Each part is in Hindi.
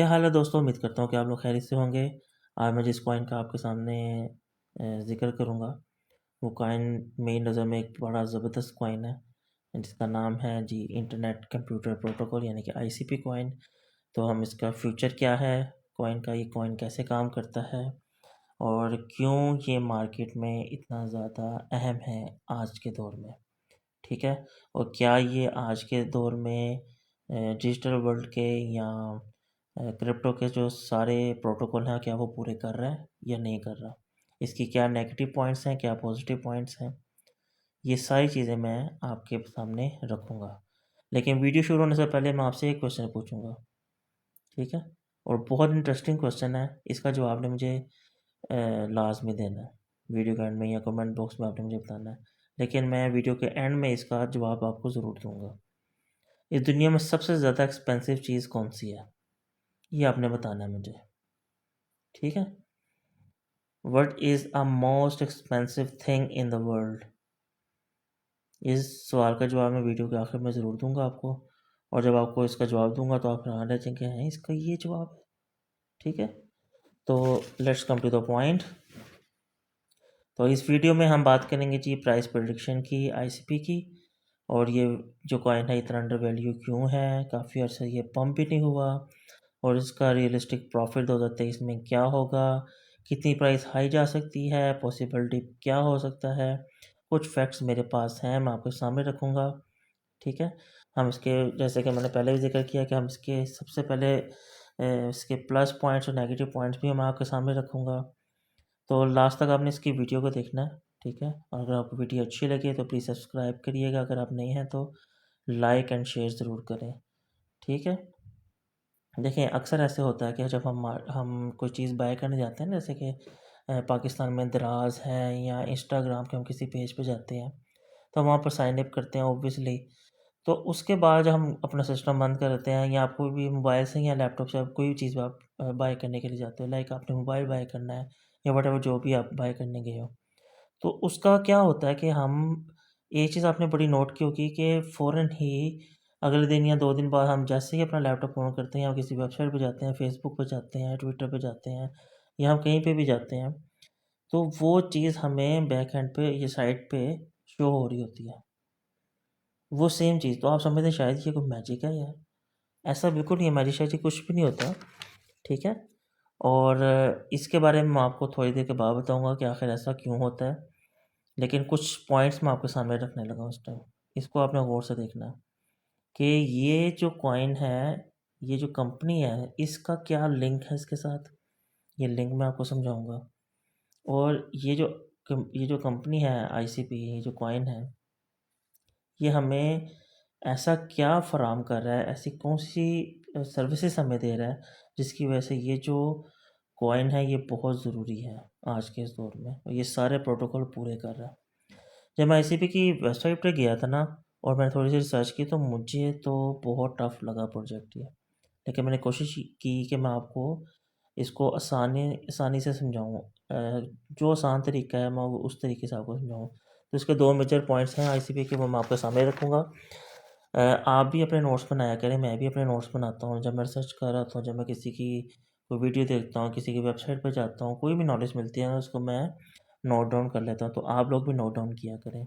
क्या हाल है दोस्तों। उम्मीद करता हूँ कि आप लोग खैरियत से होंगे। आज मैं जिस कॉइन का आपके सामने ज़िक्र करूँगा वो कॉइन मेरी नज़र में एक बड़ा ज़बरदस्त कॉइन है जिसका नाम है जी इंटरनेट कंप्यूटर प्रोटोकॉल यानी कि आईसीपी कॉइन। तो हम इसका फ्यूचर क्या है, कॉइन का ये कॉइन कैसे काम करता है और क्यों ये मार्केट में इतना ज़्यादा अहम है आज के दौर में, ठीक है। और क्या ये आज के दौर में डिजिटल वर्ल्ड के या क्रिप्टो के जो सारे प्रोटोकॉल हैं क्या वो पूरे कर रहा है या नहीं कर रहा, इसकी क्या नेगेटिव पॉइंट्स हैं क्या पॉजिटिव पॉइंट्स हैं, ये सारी चीज़ें मैं आपके सामने रखूँगा। लेकिन वीडियो शुरू होने से पहले मैं आपसे एक क्वेश्चन पूछूंगा, ठीक है। और बहुत इंटरेस्टिंग क्वेश्चन है, इसका जवाब ने मुझे लाजमी देना है वीडियो के एंड में या कमेंट बॉक्स में आपने मुझे बताना है। लेकिन मैं वीडियो के एंड में इसका जवाब आपको ज़रूर दूंगा। इस दुनिया में सबसे ज़्यादा एक्सपेंसिव चीज़ कौन सी है, ये आपने बताना है मुझे, ठीक है। What is a most expensive thing in the world. इस सवाल का जवाब मैं वीडियो के आखिर में ज़रूर दूंगा आपको। और जब आपको इसका जवाब दूंगा तो आप हैरान रह जाएंगे हैं इसका ये जवाब है, ठीक है। तो let's come to the point. तो इस वीडियो में हम बात करेंगे जी प्राइस प्रेडिक्शन की आईसीपी की। और ये जो कॉइन है इतना अंडर वैल्यू क्यों है, काफ़ी अर्से ये पम्प भी नहीं हुआ, और इसका रियलिस्टिक प्रॉफिट 2023 में क्या होगा, कितनी प्राइस हाई जा सकती है, पॉसिबिलिटी क्या हो सकता है। कुछ फैक्ट्स मेरे पास हैं, मैं आपके सामने रखूँगा, ठीक है। हम इसके जैसे कि मैंने पहले भी जिक्र किया कि हम इसके सबसे पहले इसके प्लस पॉइंट्स और नेगेटिव पॉइंट्स भी मैं आपके सामने रखूँगा। तो लास्ट तक आपने इसकी वीडियो को देखना है, ठीक है। और अगर आपको वीडियो अच्छी लगे तो प्लीज़ सब्सक्राइब करिएगा, अगर आप नहीं हैं तो लाइक एंड शेयर ज़रूर करें, ठीक है। देखिए अक्सर ऐसे होता है कि जब हम कोई चीज़ बाय करने जाते हैं ना, जैसे कि पाकिस्तान में दराज है या इंस्टाग्राम के हम किसी पेज पे जाते हैं तो वहाँ पर साइन अप करते हैं ऑब्वियसली। तो उसके बाद जब हम अपना सिस्टम बंद कर देते हैं या आप कोई भी मोबाइल से या लैपटॉप से आप कोई भी चीज़ आप बाय करने के लिए जाते हो, लाइक आपने मोबाइल बाय करना है या वट जो भी आप बाय करने गए हो, तो उसका क्या होता है कि हम एक चीज़ आपने बड़ी नोट की होगी कि फ़ौरन ही अगले दिन या 2 दिन बाद हम जैसे ही अपना लैपटॉप ऑन करते हैं या किसी वेबसाइट पे जाते हैं, फेसबुक पे जाते हैं, ट्विटर पे जाते हैं या हम कहीं पे भी जाते हैं, तो वो चीज़ हमें बैक एंड पे ये साइट पे शो हो रही होती है, वो सेम चीज़। तो आप समझते हैं शायद ये कोई मैजिक है यार, ऐसा बिल्कुल नहीं है, मैजिक शैजिक कुछ भी नहीं होता, ठीक है। और इसके बारे में मैं आपको थोड़ी देर के बाद बताऊँगा कि आखिर ऐसा क्यों होता है। लेकिन कुछ पॉइंट्स मैं आपके सामने रखने लगा उस टाइम, इसको आपने गौर से देखना है कि ये जो कॉइन है, ये जो कंपनी है, इसका क्या लिंक है इसके साथ, ये लिंक मैं आपको समझाऊंगा। और ये जो कंपनी है आईसीपी, ये जो कॉइन है, ये हमें ऐसा क्या फराम कर रहा है, ऐसी कौन सी सर्विसेज हमें दे रहा है जिसकी वजह से ये जो कॉइन है ये बहुत ज़रूरी है आज के इस दौर में, और ये सारे प्रोटोकॉल पूरे कर रहा है। जब मैं आईसीपी की वेबसाइट पे गया था ना और मैंने थोड़ी सी रिसर्च की तो मुझे तो बहुत टफ लगा प्रोजेक्ट ये। लेकिन मैंने कोशिश की कि मैं आपको इसको आसानी आसानी से समझाऊँ, जो आसान तरीका है मैं वो उस तरीके से आपको समझाऊँ। तो इसके 2 मेजर पॉइंट्स हैं आईसीपी के, वो मैं आपके सामने रखूँगा। आप भी अपने नोट्स बनाया करें, मैं भी अपने नोट्स बनाता हूँ जब मैं रिसर्च कर रहा हूँ, जब मैं किसी की कोई वीडियो देखता हूँ, किसी की वेबसाइट पर जाता हूँ, कोई भी नॉलेज मिलती है ना उसको मैं नोट डाउन कर लेता हूँ, तो आप लोग भी नोट डाउन किया करें।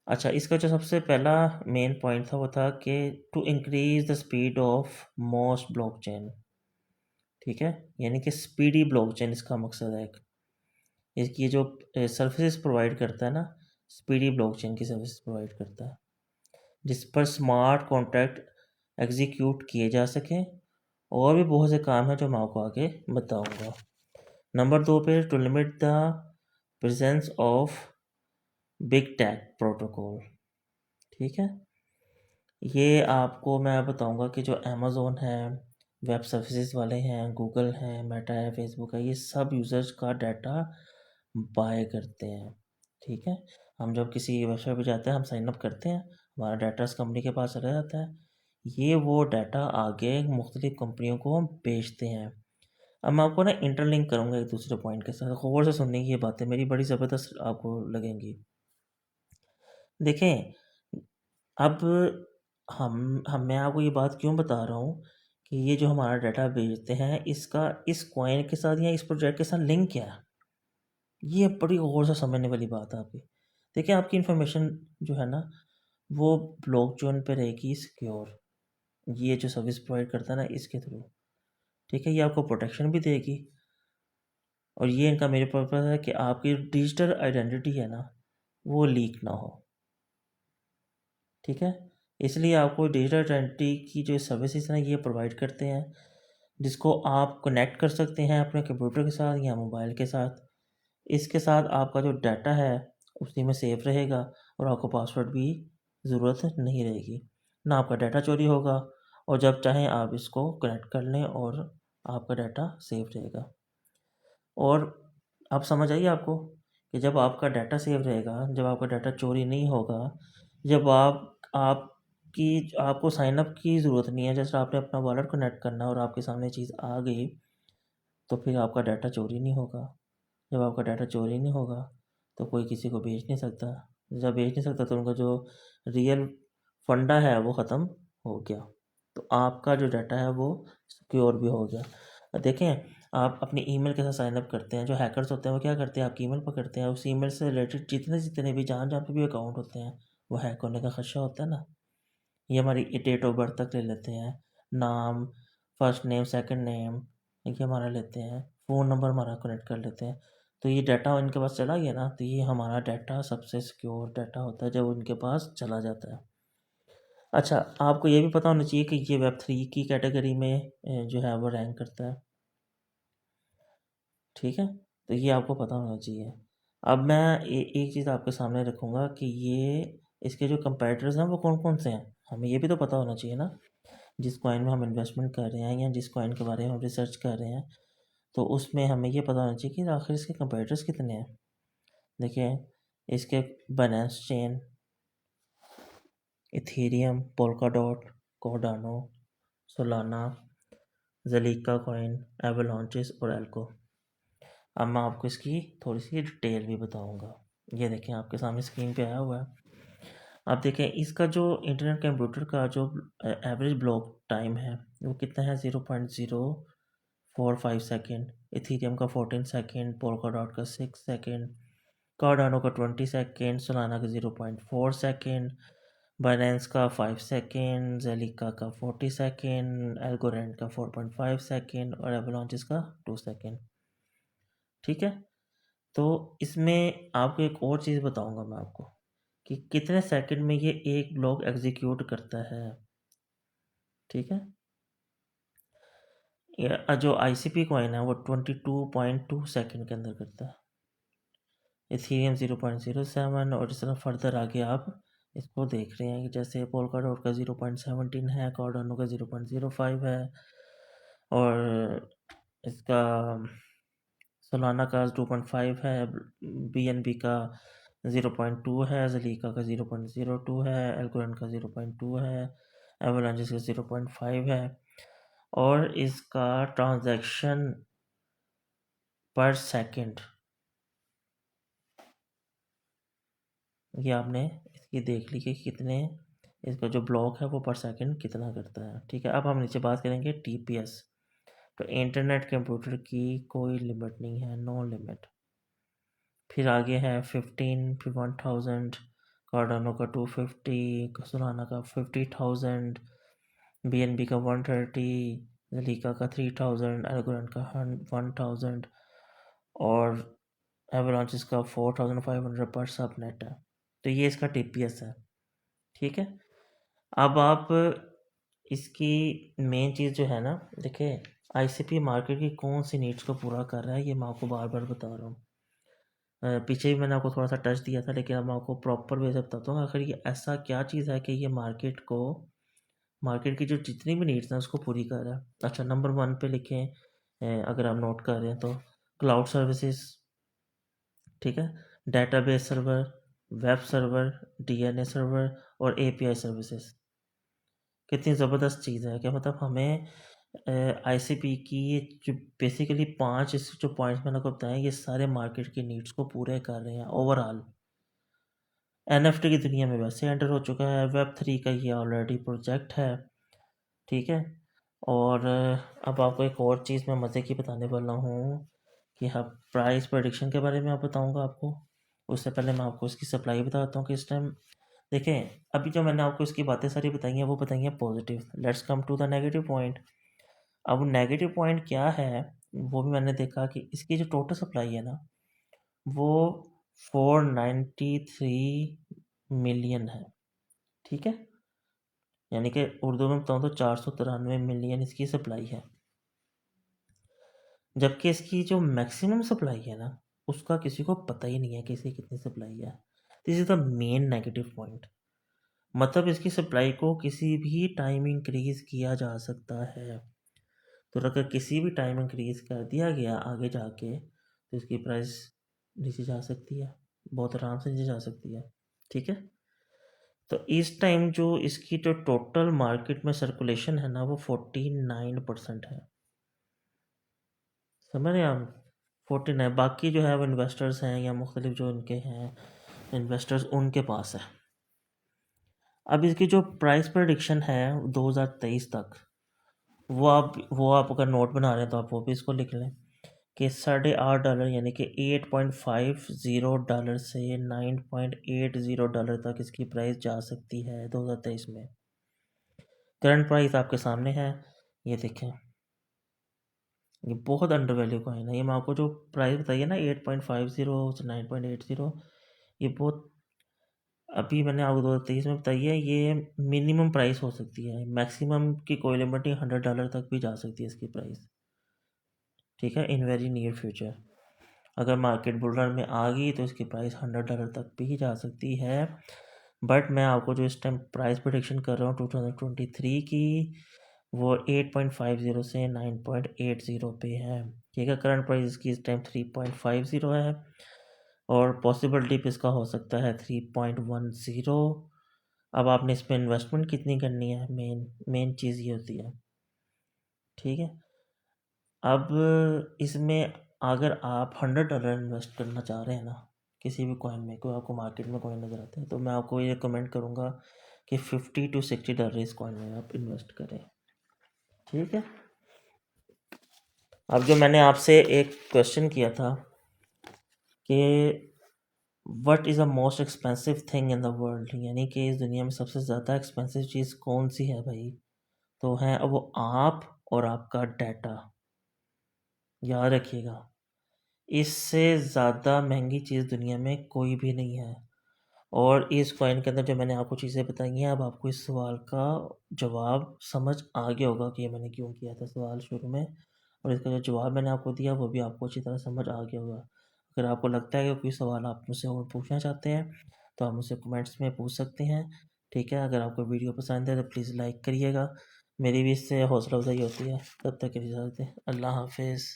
अच्छा, इसका जो सबसे पहला मेन पॉइंट था वो था कि to increase the speed of most blockchain, ठीक है। यानी कि स्पीडी ब्लॉकचेन इसका मकसद है। इसकी जो सर्विसेज प्रोवाइड करता है ना, स्पीडी ब्लॉकचेन की सर्विस प्रोवाइड करता है जिस पर स्मार्ट कॉन्ट्रैक्ट एग्जीक्यूट किए जा सकें। और भी बहुत से काम हैं जो मैं आपको आगे बताऊंगा। नंबर 2 पे to limit the presence of big tech protocol, ठीक है। ये आपको मैं बताऊंगा कि जो अमेज़ोन है, वेब सर्विसेज वाले हैं, गूगल हैं, मेटा है, फेसबुक है, ये सब यूज़र्स का डाटा बाय करते हैं, ठीक है। हम जब किसी वेबसाइट पे जाते हैं, हम साइन अप करते हैं, हमारा डाटा उस कंपनी के पास रह जाता है, ये वो डाटा आगे मुख्तलिफ कंपनियों को हम बेचते हैं। अब मैं आपको ना इंटरलिंक करूँगा एक दूसरे पॉइंट के साथ, गौर से सुनने की ये बातें मेरी बड़ी ज़बरदस्त आपको लगेंगी। देखें, अब मैं आपको ये बात क्यों बता रहा हूँ कि ये जो हमारा डाटा भेजते हैं इसका इस कॉइन के साथ या इस प्रोजेक्ट के साथ लिंक क्या है। ये बड़ी गौर से समझने वाली बात है आपकी। देखिए आपकी इन्फॉर्मेशन जो है ना वो ब्लॉकचेन पे रहेगी सिक्योर, ये जो सर्विस प्रोवाइड करता है ना इसके थ्रू। ठीक है, ये आपको प्रोटेक्शन भी देगी और ये इनका मेरे पर्पज़ है कि आपकी डिजिटल आइडेंटिटी है ना वो लीक ना हो। ठीक है, इसलिए आपको डिजिटल आइडेंटिटी की जो सर्विसेज हैं ये प्रोवाइड करते हैं, जिसको आप कनेक्ट कर सकते हैं अपने कंप्यूटर के साथ या मोबाइल के साथ। इसके साथ आपका जो डाटा है उसी में सेफ रहेगा और आपको पासवर्ड भी ज़रूरत नहीं रहेगी, ना आपका डाटा चोरी होगा और जब चाहें आप इसको कनेक्ट कर लें और आपका डाटा सेफ रहेगा। और अब समझ आई आपको कि जब आपका डाटा सेफ रहेगा, जब आपका डाटा चोरी नहीं होगा, जब आपकी आपको साइन अप की ज़रूरत नहीं है, जैसे आपने अपना वॉलेट कनेक्ट करना है और आपके सामने चीज़ आ गई, तो फिर आपका डाटा चोरी नहीं होगा। जब आपका डाटा चोरी नहीं होगा तो कोई किसी को बेच नहीं सकता। जब बेच नहीं सकता तो उनका जो रियल फंडा है वो ख़त्म हो गया। तो आपका जो डाटा है वो सिक्योर भी हो गया। देखें, आप अपनी ईमेल के साथ साइन अप करते हैं, जो हैकर्स होते हैं वो क्या करते हैं आपकी ईमेल पकड़ते हैं, उस ईमेल से रिलेटेड जितने जितने भी जहाँ जहाँ पे भी अकाउंट होते हैं वो हैक होने का खदशा होता है ना। ये हमारी डेट ऑफ बर्थ तक ले लेते हैं, नाम, फर्स्ट नेम, सेकंड नेम, ये हमारा लेते हैं, फ़ोन नंबर हमारा कनेक्ट कर लेते हैं। तो ये डाटा इनके पास चला गया ना, तो ये हमारा डाटा सबसे सिक्योर डाटा होता है जब उनके पास चला जाता है। अच्छा, आपको ये भी पता होना चाहिए कि ये वेब 3 की कैटेगरी में जो है वो रैंक करता है। ठीक है, तो ये आपको पता होना चाहिए। अब मैं एक चीज़ आपके सामने रखूँगा कि ये इसके जो कंपेटिटर्स हैं वो कौन कौन से हैं, हमें ये भी तो पता होना चाहिए ना। जिस कॉइन में हम इन्वेस्टमेंट कर रहे हैं या जिस कॉइन के बारे में हम रिसर्च कर रहे हैं, तो उसमें हमें ये पता होना चाहिए कि आखिर इसके कंपेटिटर्स कितने हैं। देखिए, इसके Binance chain, Ethereum, Polkadot, Cardano, Solana, Zilliqa coin, avalanches और एल्को। अब मैं आपको इसकी थोड़ी सी डिटेल भी बताऊंगा। ये देखें आपके सामने स्क्रीन पे आया हुआ है। आप देखें इसका जो इंटरनेट कंप्यूटर का जो एवरेज ब्लॉक टाइम है वो कितना है, 0.045 सेकेंड। इथीरियम का 14 सेकेंड, पोल्काडॉट का 6 सेकेंड, कार्डानो का 20 सेकेंड, सोलाना का 0.4 सेकेंड, बाइनेंस का 5 सेकेंड, जेलिका का 40 सेकेंड, एल्गोरेंड का 4.5 सेकेंड और एवलांचेस का 2 सेकेंड। ठीक है, तो इसमें आपको एक और चीज़ बताऊंगा मैं आपको कि कितने सेकंड में ये एक ब्लॉक एग्जीक्यूट करता है। ठीक है, ये जो आईसीपी कॉइन है वो 22.2 सेकंड के अंदर करता है, इथीरियम 0.07 और इस तरह फर्दर आगे आप इसको देख रहे हैं कि जैसे पोल्काडॉट का 0.17 है, कार्डानो का 0.05 है और इसका सोलाना का 2.5 है, बीएनबी का 0.2 है, ज़ेलिका का 0.02 है, एल्गोरेंड का 0.2 है, एवलांचेस का 0.5 है और इसका ट्रांजैक्शन पर सेकंड, ये आपने इसकी देख ली कि कितने इसका जो ब्लॉक है वो पर सेकंड कितना करता है। ठीक है, अब हम नीचे बात करेंगे टीपीएस। तो इंटरनेट कंप्यूटर की कोई लिमिट नहीं है, नो लिमिट। फिर आगे है 15, फिर 1000, कार्डानो का 250, सोलाना का 50,000, बीएनबी का 130, ज़ेलिका का 3000, एल्गोरेंड का 1000 और एवलांचेस का 4500 पर सब नेट है। तो ये इसका टीपीएस है। ठीक है, अब आप इसकी मेन चीज़ जो है ना, देखिए आईसीपी मार्केट की कौन सी नीड्स को पूरा कर रहा है ये मैं आपको बार बार बता रहा हूँ। पीछे भी मैंने आपको थोड़ा सा टच दिया था लेकिन अब मैं आपको प्रॉपर वे से बताता हूँ आखिर ये ऐसा क्या चीज़ है कि ये मार्केट की जो जितनी भी नीड्स हैं उसको पूरी कर रहा है। अच्छा, नंबर 1 पे लिखें, अगर आप नोट कर रहे हैं तो क्लाउड सर्विसेज। ठीक है, database server, web server, DNA server और एपीआई सर्विसेज। कितनी ज़बरदस्त चीज़ है, क्या मतलब हमें आईसीपी की ये जो बेसिकली 5 इस जो पॉइंट्स मैंने आपको बताए ये सारे मार्केट की नीड्स को पूरे कर रहे हैं ओवरऑल। एनएफटी की दुनिया में वैसे एंटर हो चुका है, वेब 3 का ये ऑलरेडी प्रोजेक्ट है। ठीक है, और अब आपको एक और चीज़ मैं मज़े की बताने वाला हूँ कि हाँ, प्राइस प्रेडिक्शन के बारे में आप बताऊँगा आपको। उससे पहले मैं आपको इसकी सप्लाई बताता हूँ कि इस टाइम देखें, अभी जो मैंने आपको इसकी बातें सारी बताई हैं वो बताई हैं positive. Let's come to the negative point. अब नेगेटिव पॉइंट क्या है, वो भी मैंने देखा कि इसकी जो टोटल सप्लाई है ना, वो 493 मिलियन है। ठीक है, यानी कि उर्दू में बताऊँ तो 493 मिलियन इसकी सप्लाई है। जबकि इसकी जो मैक्सिमम सप्लाई है ना, उसका किसी को पता ही नहीं है कि इसकी कितनी सप्लाई है। This is the main negative point. मतलब इसकी सप्लाई को किसी भी टाइम इंक्रीज किया जा सकता है। तो अगर किसी भी टाइम इंक्रीज कर दिया गया आगे जाके, तो इसकी प्राइस नीचे जा सकती है, बहुत आराम से नीचे जा सकती है। ठीक है, तो इस टाइम जो इसकी जो टोटल मार्केट में सर्कुलेशन है ना, वो 49% है। समझ रहे हैं आप? 49। बाकी जो है वो इन्वेस्टर्स हैं या मुख्तलिफ जो इनके हैं इन्वेस्टर्स, उनके पास है। अब इसकी जो प्राइस प्रडिक्शन है 2023 तक, वो आप अगर नोट बना रहे हैं तो आप वो भी इसको लिख लें कि $8.5 यानी कि $8.50 से $9.80 तक इसकी प्राइस जा सकती है 2023 में। करंट प्राइस आपके सामने है, ये देखें। ये बहुत अंडर वैल्यू कॉइन है। ये मैं आपको जो प्राइस बताइए ना 8.50 से 9.80, ये बहुत अभी मैंने आपको 2023 में बताई है। ये मिनिमम प्राइस हो सकती है, मैक्सिमम की कोई लिमिट नहीं, $100 तक भी जा सकती है इसकी प्राइस। ठीक है, इन वेरी नियर फ्यूचर अगर मार्केट बुल रन में आ गई तो इसकी प्राइस $100 तक भी जा सकती है। बट मैं आपको जो इस टाइम प्राइस प्रोडिक्शन कर रहा हूँ 2023 की, वो 8.50 से 9.80 पे है। ठीक है, करंट प्राइस इसकी इस टाइम 3.50 है और पॉसिबल डिप इसका हो सकता है 3.10। अब आपने इसमें इन्वेस्टमेंट कितनी करनी है, मेन मेन चीज़ ये होती है। ठीक है, अब इसमें अगर आप $100 इन्वेस्ट करना चाह रहे हैं ना किसी भी कॉइन में, कोई आपको मार्केट में कॉइन नज़र आता है, तो मैं आपको ये कमेंट करूँगा कि $50 to $60 इस कॉइन में आप इन्वेस्ट करें। ठीक है, अब जो मैंने आपसे एक क्वेश्चन किया था कि what is the most expensive thing in the world, यानी कि इस दुनिया में सबसे ज़्यादा एक्सपेंसिव चीज़ कौन सी है भाई, तो है अब वो आप और आपका डाटा। याद रखिएगा, इससे ज़्यादा महंगी चीज़ दुनिया में कोई भी नहीं है। और इस कॉइन के अंदर जो मैंने आपको चीज़ें बताई हैं, अब आपको इस सवाल का जवाब समझ आ गया होगा कि ये मैंने क्यों किया था सवाल शुरू में, और इसका जो जवाब मैंने आपको दिया वो भी आपको अच्छी तरह समझ आ गया होगा। अगर आपको लगता है कि कोई सवाल आप मुझसे और पूछना चाहते हैं तो आप मुझसे कमेंट्स में पूछ सकते हैं। ठीक है, अगर आपको वीडियो पसंद है तो प्लीज़ लाइक करिएगा, मेरी भी इससे हौसला अफजाई होती है। तब तक के लिए इजाज़त दें, अल्लाह हाफिज़।